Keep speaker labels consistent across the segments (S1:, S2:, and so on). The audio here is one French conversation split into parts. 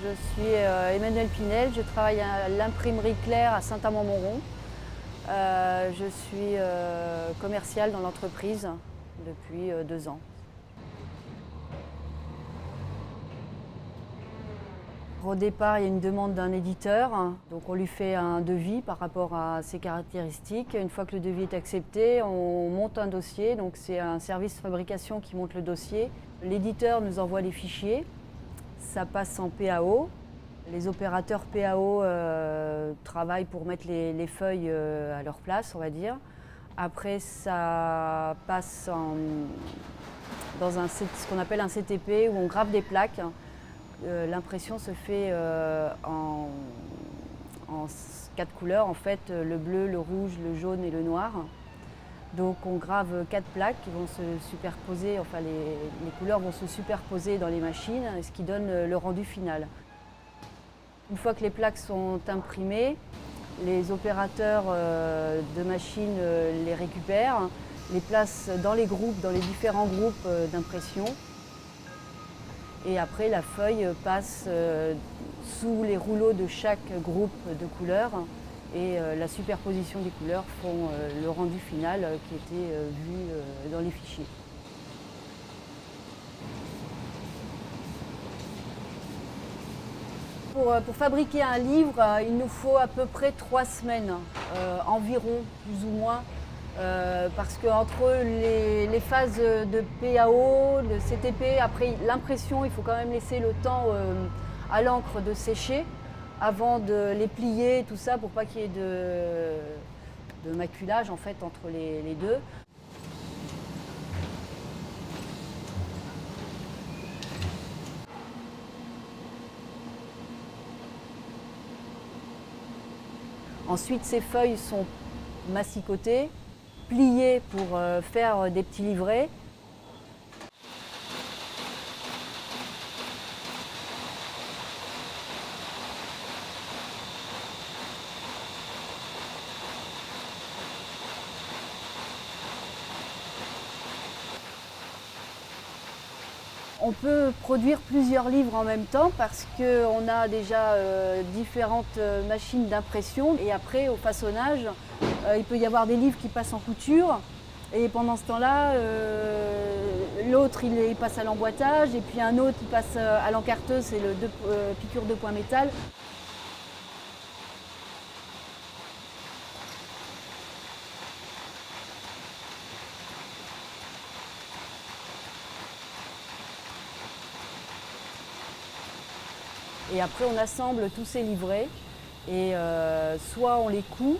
S1: Je suis Emmanuelle Pinel, je travaille à l'imprimerie Claire à Saint-Amand-Montrond. Je suis commerciale dans l'entreprise depuis 2 ans. Au départ, il y a une demande d'un éditeur, donc on lui fait un devis par rapport à ses caractéristiques. Une fois que le devis est accepté, on monte un dossier, donc c'est un service de fabrication qui monte le dossier. L'éditeur nous envoie les fichiers, ça passe en PAO. Les opérateurs PAO travaillent pour mettre les feuilles à leur place, on va dire. Après, ça passe dans ce qu'on appelle un CTP, où on grave des plaques. L'impression se fait en 4 couleurs, en fait, le bleu, le rouge, le jaune et le noir. Donc on grave 4 plaques qui vont se superposer, enfin les couleurs vont se superposer dans les machines, ce qui donne le rendu final. Une fois que les plaques sont imprimées, les opérateurs de machines les récupèrent, les placent dans les groupes, dans les différents groupes d'impression. Et après, la feuille passe sous les rouleaux de chaque groupe de couleurs et la superposition des couleurs font le rendu final qui était vu dans les fichiers. Pour fabriquer un livre, il nous faut à peu près 3 semaines, environ, plus ou moins, parce qu'entre les phases de PAO, de CTP, après l'impression, il faut quand même laisser le temps à l'encre de sécher avant de les plier, tout ça, pour pas qu'il y ait de maculage en fait entre les deux. Ensuite, ces feuilles sont massicotées, pliées pour faire des petits livrets. On peut produire plusieurs livres en même temps parce qu'on a déjà différentes machines d'impression et après au façonnage, il peut y avoir des livres qui passent en couture et pendant ce temps-là, l'autre il passe à l'emboîtage et puis un autre il passe à l'encarteuse, c'est le piqûre de point métal. Et après, on assemble tous ces livrets et soit on les coud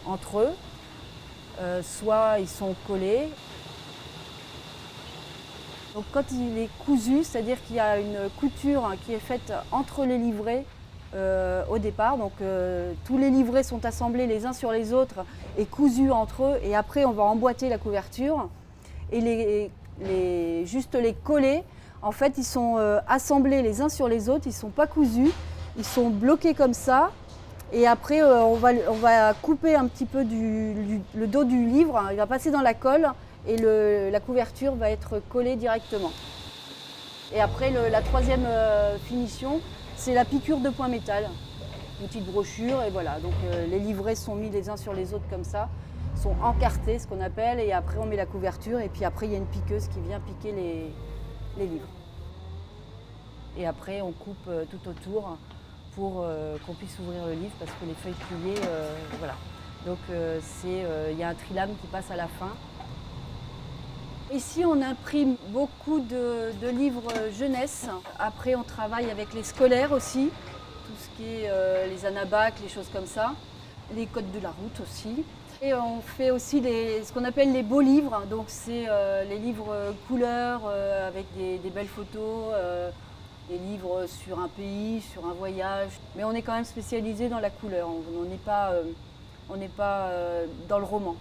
S1: entre eux, soit ils sont collés. Donc quand il est cousu, c'est-à-dire qu'il y a une couture qui est faite entre les livrets au départ. Donc tous les livrets sont assemblés les uns sur les autres et cousus entre eux. Et après, on va emboîter la couverture et juste les coller. En fait, ils sont assemblés les uns sur les autres, ils ne sont pas cousus, ils sont bloqués comme ça. Et après, on va couper un petit peu le dos du livre, il va passer dans la colle et la couverture va être collée directement. Et après, la troisième finition, c'est la piqûre de point métal. Une petite brochure et voilà. Donc les livrets sont mis les uns sur les autres comme ça, sont encartés, ce qu'on appelle, et après on met la couverture et puis après il y a une piqueuse qui vient piquer les livres. Et après, on coupe tout autour pour qu'on puisse ouvrir le livre parce que les feuilles pliées, voilà. Donc il y a un trilame qui passe à la fin. Ici, on imprime beaucoup de livres jeunesse. Après, on travaille avec les scolaires aussi, tout ce qui est les anabacs, les choses comme ça, les codes de la route aussi. Et on fait aussi ce qu'on appelle les beaux livres. Donc c'est les livres couleurs avec des belles photos, des livres sur un pays, sur un voyage. Mais on est quand même spécialisé dans la couleur. On n'est pas dans le roman.